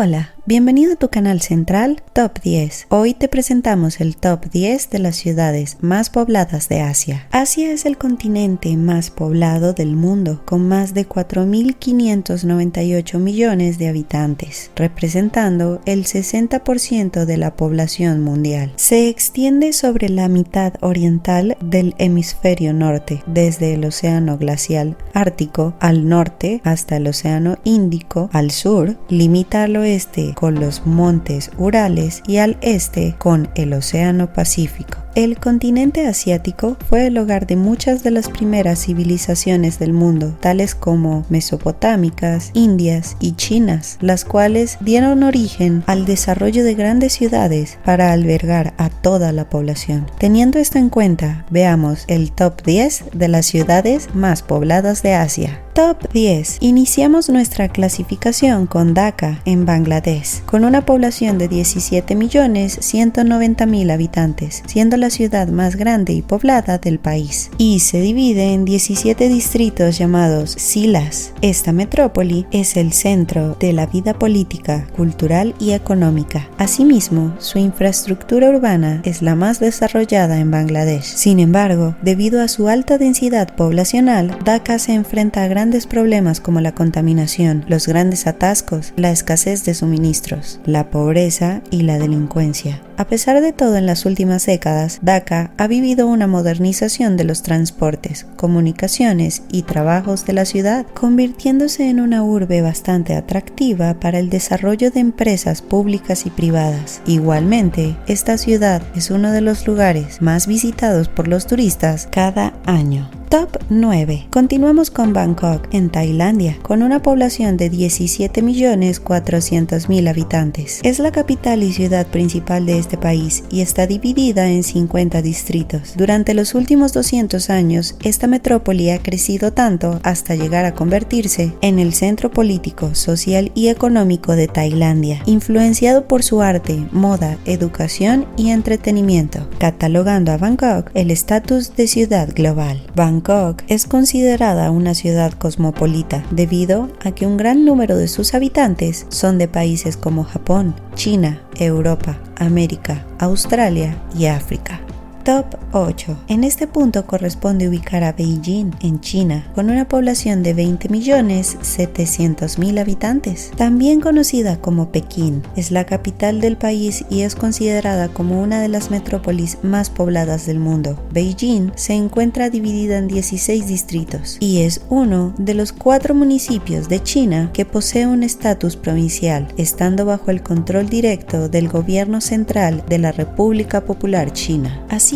Hola, bienvenido a tu canal central Top 10. Hoy te presentamos el Top 10 de las ciudades más pobladas de Asia. Asia es el continente más poblado del mundo, con más de 4.598 millones de habitantes, representando el 60% de la población mundial. Se extiende sobre la mitad oriental del hemisferio norte, desde el Océano Glacial Ártico al norte hasta el Océano Índico al sur, limita al oeste con los montes Urales y al este con el Océano Pacífico. El continente asiático fue el hogar de muchas de las primeras civilizaciones del mundo, tales como mesopotámicas, indias y chinas, las cuales dieron origen al desarrollo de grandes ciudades para albergar a toda la población. Teniendo esto en cuenta, veamos el Top 10 de las ciudades más pobladas de Asia. Top 10. Iniciamos nuestra clasificación con Dhaka, en Bangladesh, con una población de 17.190.000 habitantes, siendo la ciudad más grande y poblada del país, y se divide en 17 distritos llamados Zilas. Esta metrópoli es el centro de la vida política, cultural y económica. Asimismo, su infraestructura urbana es la más desarrollada en Bangladesh. Sin embargo, debido a su alta densidad poblacional, Dhaka se enfrenta a grandes problemas como la contaminación, los grandes atascos, la escasez de suministros, la pobreza y la delincuencia. A pesar de todo, en las últimas décadas, Dhaka ha vivido una modernización de los transportes, comunicaciones y trabajos de la ciudad, convirtiéndose en una urbe bastante atractiva para el desarrollo de empresas públicas y privadas. Igualmente, esta ciudad es uno de los lugares más visitados por los turistas cada año. Top 9. Continuamos con Bangkok, en Tailandia, con una población de 17.400.000 habitantes. Es la capital y ciudad principal de este país y está dividida en 50 distritos. Durante los últimos 200 años, esta metrópoli ha crecido tanto hasta llegar a convertirse en el centro político, social y económico de Tailandia, influenciado por su arte, moda, educación y entretenimiento, catalogando a Bangkok el estatus de ciudad global. Bangkok es considerada una ciudad cosmopolita debido a que un gran número de sus habitantes son de países como Japón, China, Europa, América, Australia y África. Top 8. En este punto corresponde ubicar a Beijing, en China, con una población de 20.700.000 habitantes. También conocida como Pekín, es la capital del país y es considerada como una de las metrópolis más pobladas del mundo. Beijing se encuentra dividida en 16 distritos y es uno de los 4 municipios de China que posee un estatus provincial, estando bajo el control directo del gobierno central de la República Popular China. Asimismo,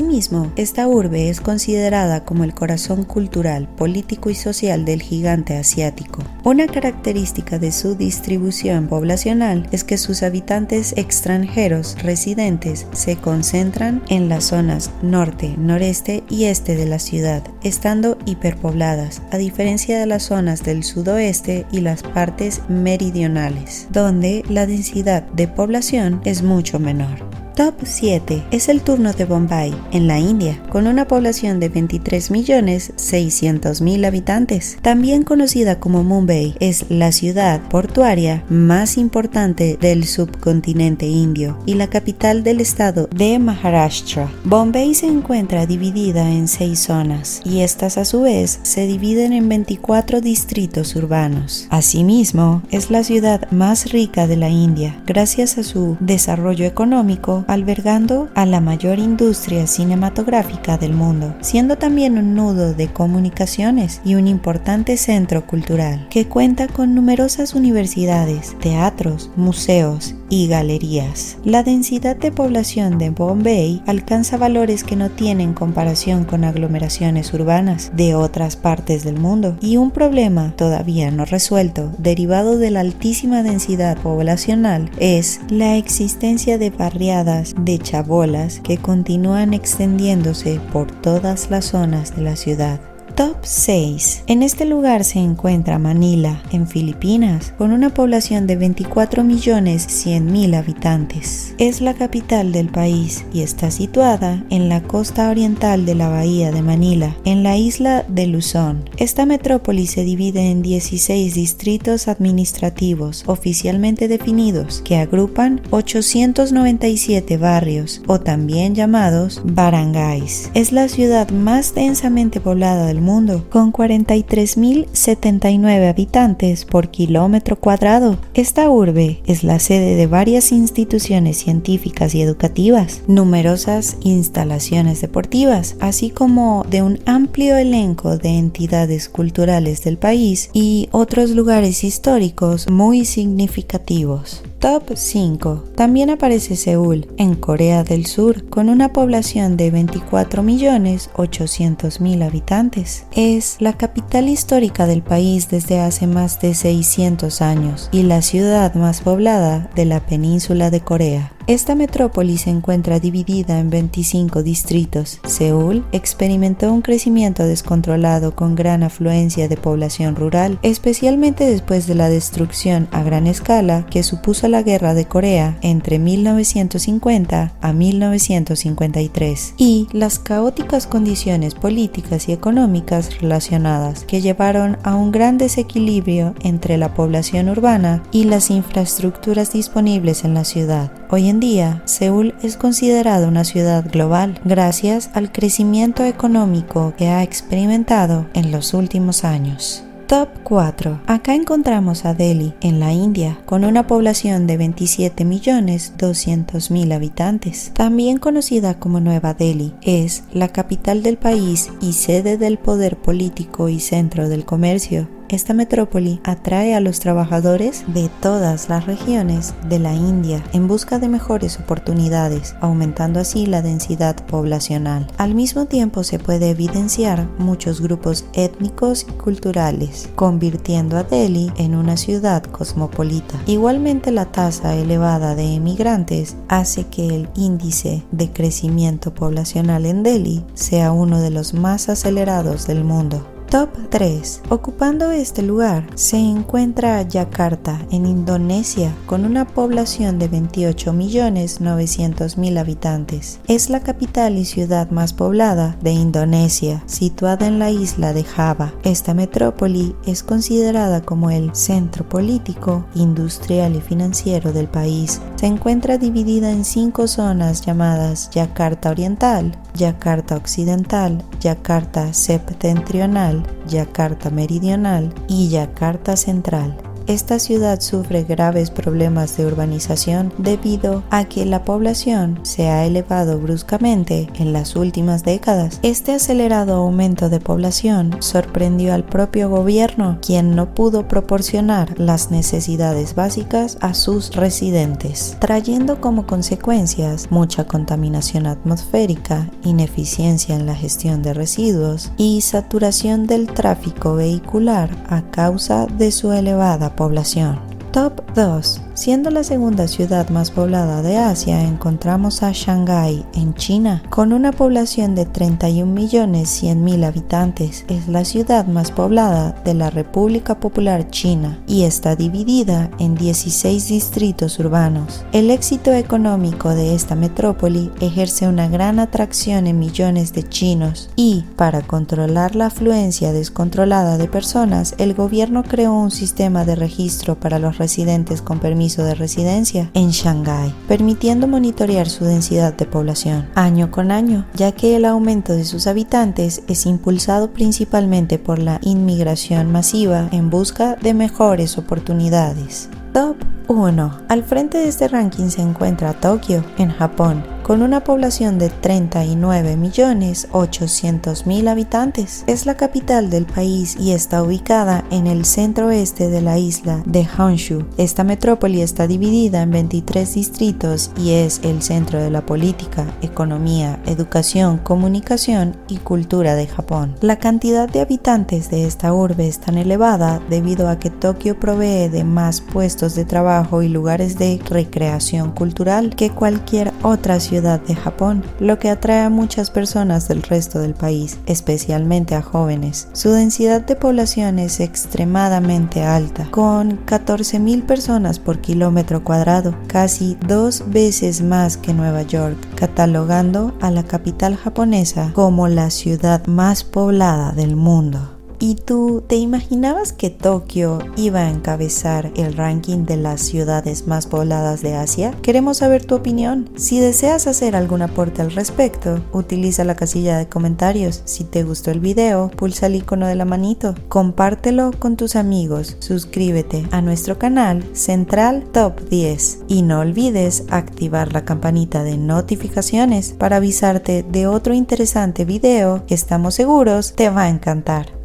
esta urbe es considerada como el corazón cultural, político y social del gigante asiático. Una característica de su distribución poblacional es que sus habitantes extranjeros residentes se concentran en las zonas norte, noreste y este de la ciudad, estando hiperpobladas, a diferencia de las zonas del sudoeste y las partes meridionales, donde la densidad de población es mucho menor. Top 7. Es el turno de Bombay, en la India, con una población de 23.600.000 habitantes. También conocida como Mumbai, es la ciudad portuaria más importante del subcontinente indio y la capital del estado de Maharashtra. Bombay se encuentra dividida en 6 zonas y estas a su vez se dividen en 24 distritos urbanos. Asimismo, es la ciudad más rica de la India, gracias a su desarrollo económico, albergando a la mayor industria cinematográfica del mundo, siendo también un nudo de comunicaciones y un importante centro cultural, que cuenta con numerosas universidades, teatros, museos y galerías. La densidad de población de Bombay alcanza valores que no tienen comparación con aglomeraciones urbanas de otras partes del mundo, y un problema todavía no resuelto derivado de la altísima densidad poblacional es la existencia de barriadas de chabolas que continúan extendiéndose por todas las zonas de la ciudad. Top 6. En este lugar se encuentra Manila, en Filipinas, con una población de 24.100.000 habitantes. Es la capital del país y está situada en la costa oriental de la bahía de Manila, en la isla de Luzón. Esta metrópoli se divide en 16 distritos administrativos oficialmente definidos que agrupan 897 barrios o también llamados barangays. Es la ciudad más densamente poblada del mundo, con 43.079 habitantes por kilómetro cuadrado. Esta urbe es la sede de varias instituciones científicas y educativas, numerosas instalaciones deportivas, así como de un amplio elenco de entidades culturales del país y otros lugares históricos muy significativos. Top 5. También aparece Seúl, en Corea del Sur, con una población de 24.800.000 habitantes. Es la capital histórica del país desde hace más de 600 años y la ciudad más poblada de la península de Corea. Esta metrópoli se encuentra dividida en 25 distritos. Seúl experimentó un crecimiento descontrolado con gran afluencia de población rural, especialmente después de la destrucción a gran escala que supuso la Guerra de Corea entre 1950 a 1953 y las caóticas condiciones políticas y económicas relacionadas que llevaron a un gran desequilibrio entre la población urbana y las infraestructuras disponibles en la ciudad. Hoy en día, Seúl es considerada una ciudad global gracias al crecimiento económico que ha experimentado en los últimos años. Top 4. Acá encontramos a Delhi, en la India, con una población de 27.200.000 habitantes. También conocida como Nueva Delhi, es la capital del país y sede del poder político y centro del comercio. Esta metrópoli atrae a los trabajadores de todas las regiones de la India en busca de mejores oportunidades, aumentando así la densidad poblacional. Al mismo tiempo se puede evidenciar muchos grupos étnicos y culturales, convirtiendo a Delhi en una ciudad cosmopolita. Igualmente, la tasa elevada de emigrantes hace que el índice de crecimiento poblacional en Delhi sea uno de los más acelerados del mundo. Top 3. Ocupando este lugar se encuentra Yakarta, en Indonesia, con una población de 28.900.000 habitantes. Es la capital y ciudad más poblada de Indonesia, situada en la isla de Java. Esta metrópoli es considerada como el centro político, industrial y financiero del país. Se encuentra dividida en 5 zonas llamadas Yakarta Oriental, Yakarta Occidental, Yakarta Septentrional, Yakarta Meridional y Yakarta Central. Esta ciudad sufre graves problemas de urbanización debido a que la población se ha elevado bruscamente en las últimas décadas. Este acelerado aumento de población sorprendió al propio gobierno, quien no pudo proporcionar las necesidades básicas a sus residentes, trayendo como consecuencias mucha contaminación atmosférica, ineficiencia en la gestión de residuos y saturación del tráfico vehicular a causa de su elevada población. Top 2. Siendo la segunda ciudad más poblada de Asia, encontramos a Shanghái, en China, con una población de 31.100.000 habitantes. Es la ciudad más poblada de la República Popular China y está dividida en 16 distritos urbanos. El éxito económico de esta metrópoli ejerce una gran atracción en millones de chinos y, para controlar la afluencia descontrolada de personas, el gobierno creó un sistema de registro para los residentes con permiso de residencia en Shanghái, permitiendo monitorear su densidad de población año con año, ya que el aumento de sus habitantes es impulsado principalmente por la inmigración masiva en busca de mejores oportunidades. Top 1. Al frente de este ranking se encuentra Tokio, en Japón, con una población de 39.800.000 habitantes. Es la capital del país y está ubicada en el centro-oeste de la isla de Honshu. Esta metrópoli está dividida en 23 distritos y es el centro de la política, economía, educación, comunicación y cultura de Japón. La cantidad de habitantes de esta urbe es tan elevada debido a que Tokio provee de más puestos de trabajo trabajo y lugares de recreación cultural que cualquier otra ciudad de Japón, lo que atrae a muchas personas del resto del país, especialmente a jóvenes. Su densidad de población es extremadamente alta, con 14.000 personas por kilómetro cuadrado, casi 2 veces más que Nueva York, catalogando a la capital japonesa como la ciudad más poblada del mundo. ¿Y tú te imaginabas que Tokio iba a encabezar el ranking de las ciudades más pobladas de Asia? Queremos saber tu opinión. Si deseas hacer algún aporte al respecto, utiliza la casilla de comentarios. Si te gustó el video, pulsa el icono de la manito. Compártelo con tus amigos. Suscríbete a nuestro canal Central Top 10. Y no olvides activar la campanita de notificaciones para avisarte de otro interesante video que estamos seguros te va a encantar.